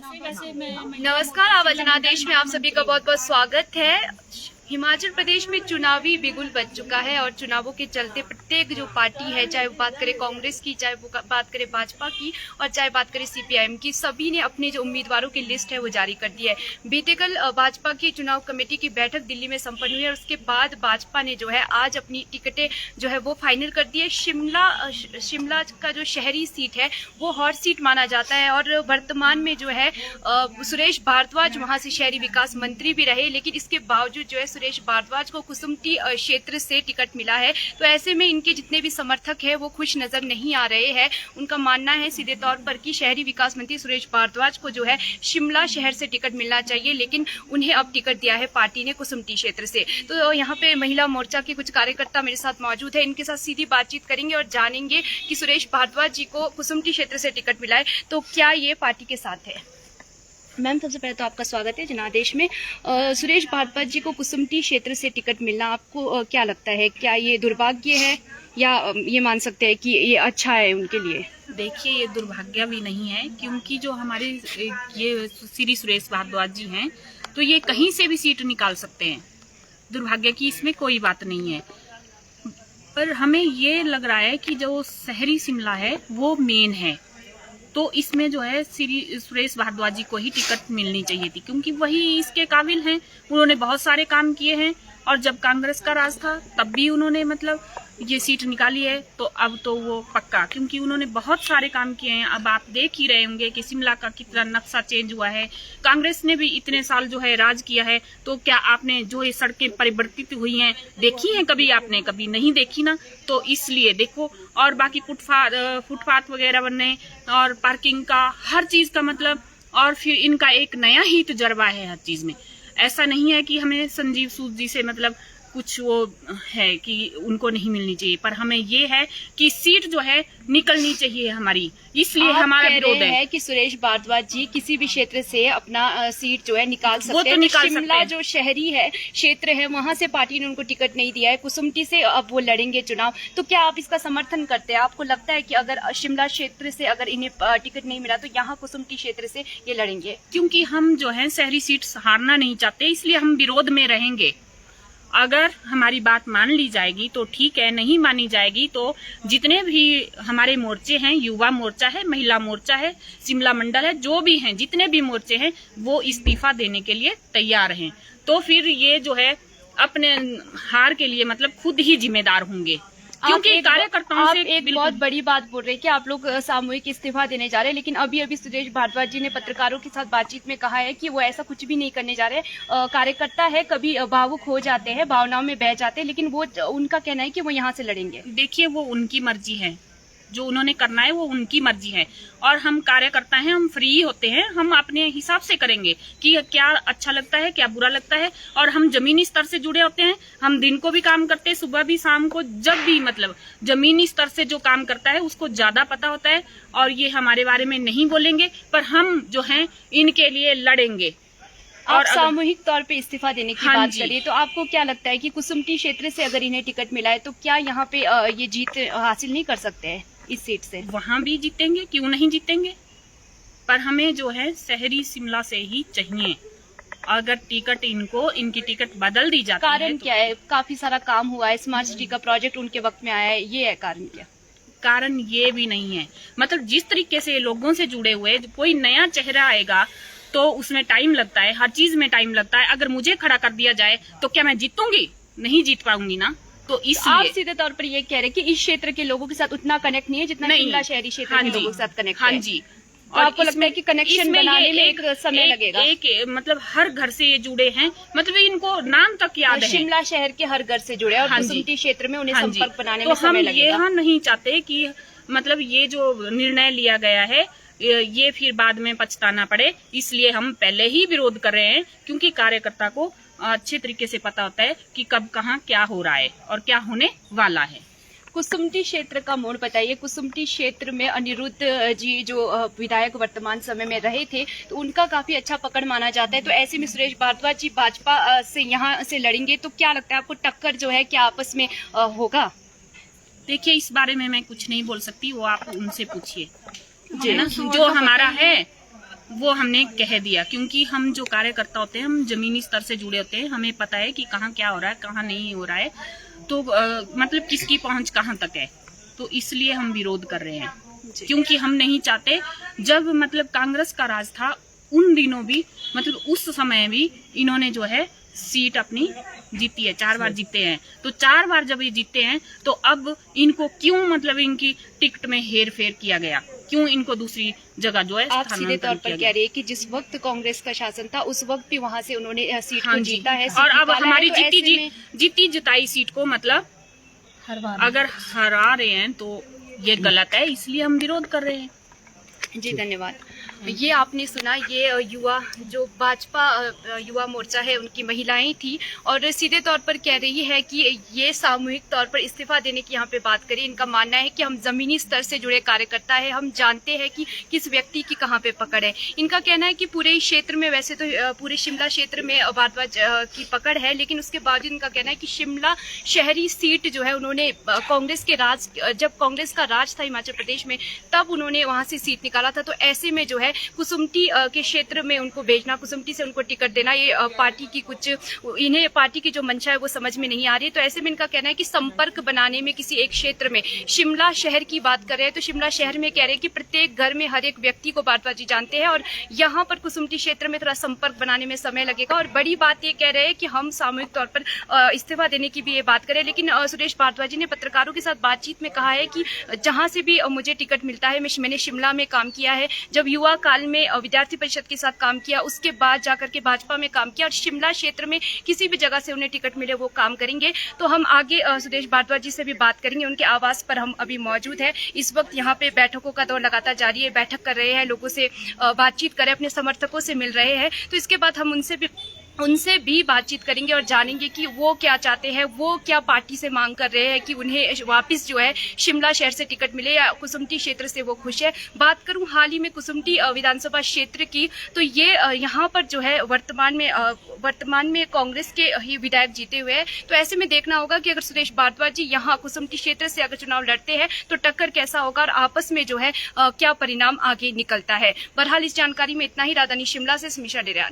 नमस्कार, आवाज जनादेश में आप सभी का बहुत बहुत स्वागत है। हिमाचल प्रदेश में चुनावी बिगुल बज चुका है और चुनावों के चलते प्रत्येक जो पार्टी है, चाहे वो बात करे कांग्रेस की, चाहे वो बात करे भाजपा की और चाहे बात करे सीपीआईएम की, सभी ने अपने जो उम्मीदवारों की लिस्ट है वो जारी कर दी है। बीते कल भाजपा की चुनाव कमेटी की बैठक दिल्ली में संपन्न हुई है और उसके बाद भाजपा ने जो है आज अपनी टिकटें जो है वो फाइनल कर दी है। शिमला का जो शहरी सीट है वो हॉट सीट माना जाता है और वर्तमान में जो है सुरेश भारद्वाज वहां से शहरी विकास मंत्री भी रहे, लेकिन इसके बावजूद जो है सुरेश भारद्वाज को कुसुम्पटी क्षेत्र से टिकट मिला है। तो ऐसे में इनके जितने भी समर्थक हैं वो खुश नजर नहीं आ रहे हैं। उनका मानना है सीधे तौर पर कि शहरी विकास मंत्री सुरेश भारद्वाज को जो है शिमला शहर से टिकट मिलना चाहिए, लेकिन उन्हें अब टिकट दिया है पार्टी ने कुसुम्पटी क्षेत्र से। तो यहाँ पे महिला मोर्चा के कुछ कार्यकर्ता मेरे साथ मौजूद है, इनके साथ सीधी बातचीत करेंगे और जानेंगे कि सुरेश भारद्वाज जी को कुसुम्पटी क्षेत्र से टिकट मिला है तो क्या ये पार्टी के साथ है। मैम, सबसे पहले तो आपका स्वागत है जनादेश में। सुरेश भारद्वाज जी को कुसुम्पटी क्षेत्र से टिकट मिलना आपको क्या लगता है? क्या ये दुर्भाग्य है या ये मान सकते हैं कि ये अच्छा है उनके लिए? देखिए, ये दुर्भाग्य भी नहीं है, क्योंकि जो हमारे ये श्री सुरेश भारद्वाज जी हैं तो ये कहीं से भी सीट निकाल सकते हैं। दुर्भाग्य की इसमें कोई बात नहीं है, पर हमें ये लग रहा है कि जो शहरी शिमला है वो मेन है, तो इसमें जो है श्री सुरेश भारद्वाज जी को ही टिकट मिलनी चाहिए थी, क्योंकि वही इसके काबिल हैं। उन्होंने बहुत सारे काम किए हैं और जब कांग्रेस का राज था तब भी उन्होंने ये सीट निकाली है, तो अब तो वो पक्का, क्योंकि उन्होंने बहुत सारे काम किए हैं। अब आप देख ही रहे होंगे कि शिमला का कितना नक्शा चेंज हुआ है। कांग्रेस ने भी इतने साल जो है राज किया है, तो क्या आपने जो ये सड़कें परिवर्तित हुई हैं देखी हैं कभी? आपने कभी नहीं देखी ना, तो इसलिए देखो। और बाकी फुटपाथ वगैरह बनने और पार्किंग का हर चीज का और फिर इनका एक नया ही तजर्बा है हर चीज में। ऐसा नहीं है कि हमें संजीव सूद जी से कुछ वो है कि उनको नहीं मिलनी चाहिए, पर हमें ये है कि सीट जो है निकलनी चाहिए हमारी, इसलिए हमारा विरोध है कि सुरेश भारद्वाज जी किसी भी क्षेत्र से अपना सीट जो है निकाल सकते हैं। वो तो निकाल शिमला जो शहरी है क्षेत्र है वहां से पार्टी ने उनको टिकट नहीं दिया है, कुसुम्पटी से अब वो लड़ेंगे चुनाव। तो क्या आप इसका समर्थन करते हैं? आपको लगता है कि अगर शिमला क्षेत्र से अगर इन्हें टिकट नहीं मिला तो यहाँ कुसुम्पटी क्षेत्र से ये लड़ेंगे? क्योंकि हम जो है शहरी सीट हारना नहीं चाहते, इसलिए हम विरोध में रहेंगे। अगर हमारी बात मान ली जाएगी तो ठीक है, नहीं मानी जाएगी तो जितने भी हमारे मोर्चे हैं, युवा मोर्चा है, महिला मोर्चा है, शिमला मंडल है, जो भी हैं, जितने भी मोर्चे हैं वो इस्तीफा देने के लिए तैयार हैं। तो फिर ये जो है अपने हार के लिए खुद ही जिम्मेदार होंगे, क्योंकि कार्यकर्ताओं से एक बहुत बड़ी बात बोल रहे हैं कि आप लोग सामूहिक इस्तीफा देने जा रहे हैं, लेकिन अभी सुरेश भारद्वाज जी ने पत्रकारों के साथ बातचीत में कहा है कि वो ऐसा कुछ भी नहीं करने जा रहे। कार्यकर्ता है, कभी भावुक हो जाते हैं, भावनाओं में बह जाते हैं, लेकिन वो उनका कहना है कि वो यहाँ से लड़ेंगे। देखिए, वो उनकी मर्जी है, जो उन्होंने करना है वो उनकी मर्जी है, और हम कार्यकर्ता हैं, हम फ्री होते हैं, हम अपने हिसाब से करेंगे कि क्या अच्छा लगता है, क्या बुरा लगता है। और हम जमीनी स्तर से जुड़े होते हैं, हम दिन को भी काम करते हैं, सुबह भी शाम को, जब भी जमीनी स्तर से जो काम करता है उसको ज्यादा पता होता है, और ये हमारे बारे में नहीं बोलेंगे, पर हम जो हैं इनके लिए लड़ेंगे। और सामूहिक तौर पे इस्तीफा देने की बात करिए तो आपको क्या लगता है कि कुसुम्पटी क्षेत्र से अगर इन्हें टिकट मिला है तो क्या यहाँ पे ये जीत हासिल नहीं कर सकते हैं इस सीट से? वहाँ भी जीतेंगे, क्यों नहीं जीतेंगे, पर हमें जो है शहरी शिमला से ही चाहिए। अगर टिकट इनकी टिकट बदल दी जाती है, कारण क्या है? काफी सारा काम हुआ है, स्मार्ट सिटी का प्रोजेक्ट उनके वक्त में आया है, ये है कारण क्या? कारण ये भी नहीं है, जिस तरीके से लोगों से जुड़े हुए, कोई नया चेहरा आएगा तो उसमें टाइम लगता है, हर चीज में टाइम लगता है। अगर मुझे खड़ा कर दिया जाए तो क्या मैं जीतूंगी? नहीं जीत पाऊंगी ना। तो इसलिए आप सीधे तौर पर ये कह रहे हैं कि इस क्षेत्र के लोगों के साथ उतना कनेक्ट नहीं है जितना शिमला शहरी क्षेत्र के लोगों के साथ कनेक्ट है। हाँ जी। और आपको लगता है कि कनेक्शन बनाने में एक समय लगेगा? हर घर से ये जुड़े हैं, इनको नाम तक याद है। शिमला शहर के हर घर से जुड़े और कुसुम्पटी क्षेत्र में उन्हें संपर्क बनाने में समय लगेगा। तो हम ये नहीं चाहते कि ये जो निर्णय लिया गया है ये फिर बाद में पछताना पड़े, इसलिए हम पहले ही विरोध कर रहे हैं, क्योंकि कार्यकर्ता को अच्छे तरीके से पता होता है कि कब कहाँ क्या हो रहा है और क्या होने वाला है। कुसुम्पटी क्षेत्र का मोड़ बताइए। कुसुम्पटी क्षेत्र में अनिरुद्ध जी जो विधायक वर्तमान समय में रहे थे तो उनका काफी अच्छा पकड़ माना जाता है, तो ऐसे में सुरेश भारद्वाज जी भाजपा से यहाँ से लड़ेंगे तो क्या लगता है आपको टक्कर जो है क्या आपस में होगा? देखिए, इस बारे में मैं कुछ नहीं बोल सकती, वो आप उनसे पूछिए, जो हमारा है वो हमने कह दिया, क्योंकि हम जो कार्यकर्ता होते हैं हम जमीनी स्तर से जुड़े होते हैं, हमें पता है कि कहाँ क्या हो रहा है, कहाँ नहीं हो रहा है, तो मतलब किसकी पहुंच कहाँ तक है, तो इसलिए हम विरोध कर रहे हैं। क्योंकि हम नहीं चाहते, जब मतलब कांग्रेस का राज था उन दिनों भी, मतलब उस समय भी इन्होंने जो है सीट अपनी जीती है, 4 बार जीते हैं, तो 4 बार जब ये जीते हैं तो अब इनको क्यों मतलब इनकी टिकट में हेर फेर किया गया, क्यों इनको दूसरी जगह जो है आप सीधे तौर पर कह रहे हैं कि जिस वक्त कांग्रेस का शासन था उस वक्त भी वहां से उन्होंने सीट को जीता है, और अब हमारी तो जीती जिताई सीट को मतलब अगर हरा रहे हैं तो ये गलत है, इसलिए हम विरोध कर रहे हैं। जी धन्यवाद। ये आपने सुना, ये युवा जो भाजपा युवा मोर्चा है उनकी महिलाएं थी और सीधे तौर पर कह रही है कि ये सामूहिक तौर पर इस्तीफा देने की यहाँ पे बात करें। इनका मानना है कि हम जमीनी स्तर से जुड़े कार्यकर्ता है, हम जानते हैं कि किस व्यक्ति की कहाँ पे पकड़ है। इनका कहना है कि पूरे क्षेत्र में, वैसे तो पूरे शिमला क्षेत्र में भारद्वाज की पकड़ है, लेकिन उसके बावजूद इनका कहना है कि शिमला शहरी सीट जो है उन्होंने कांग्रेस के राज, जब कांग्रेस का राज था हिमाचल प्रदेश में, तब उन्होंने वहां से सीट निकाला था। तो ऐसे में जो है कुसुम्पटी के क्षेत्र में उनको भेजना, कुसुम्पटी से उनको टिकट देना, ये पार्टी की कुछ, इन्हें पार्टी की जो मंशा है वो समझ में नहीं आ रही। तो ऐसे में इनका कहना है कि संपर्क बनाने में किसी एक क्षेत्र में, शिमला शहर की बात कर रहे हैं तो शिमला शहर में कह रहे हैं कि प्रत्येक घर में हर एक व्यक्ति को भारद्वाज जी जानते हैं और यहाँ पर कुसुम्पटी क्षेत्र में थोड़ा संपर्क बनाने में समय लगेगा। और बड़ी बात ये कह रहे हैं कि हम सामूहिक तौर पर इस्तीफा देने की भी ये बात करें, लेकिन सुरेश भारद्वाज जी ने पत्रकारों के साथ बातचीत में कहा है कि जहां से भी मुझे टिकट मिलता है, मैंने शिमला में काम किया है, जब युवा काल में विद्यार्थी परिषद के साथ काम किया, उसके बाद जाकर के भाजपा में काम किया और शिमला क्षेत्र में किसी भी जगह से उन्हें टिकट मिले वो काम करेंगे। तो हम आगे सुरेश भारद्वाज जी से भी बात करेंगे, उनके आवास पर हम अभी मौजूद है। इस वक्त यहाँ पे बैठकों का दौर लगातार जारी है, बैठक कर रहे हैं, लोगों से बातचीत कर रहे हैं, अपने समर्थकों से मिल रहे हैं। तो इसके बाद हम उनसे भी बातचीत करेंगे और जानेंगे कि वो क्या चाहते हैं, वो क्या पार्टी से मांग कर रहे हैं कि उन्हें वापस जो है शिमला शहर से टिकट मिले या कुसुम्पटी क्षेत्र से वो खुश है। बात करूं हाल ही में कुसुम्पटी विधानसभा क्षेत्र की, तो ये यहाँ पर जो है वर्तमान में कांग्रेस के ही विधायक जीते हुए हैं। तो ऐसे में देखना होगा कि अगर सुरेश भारद्वाज जी यहाँ कुसुम्पटी क्षेत्र से अगर चुनाव लड़ते हैं तो टक्कर कैसा होगा और आपस में जो है क्या परिणाम आगे निकलता है। बहरहाल इस जानकारी में इतना ही। राजधानी शिमला से समीक्षा डेरियान।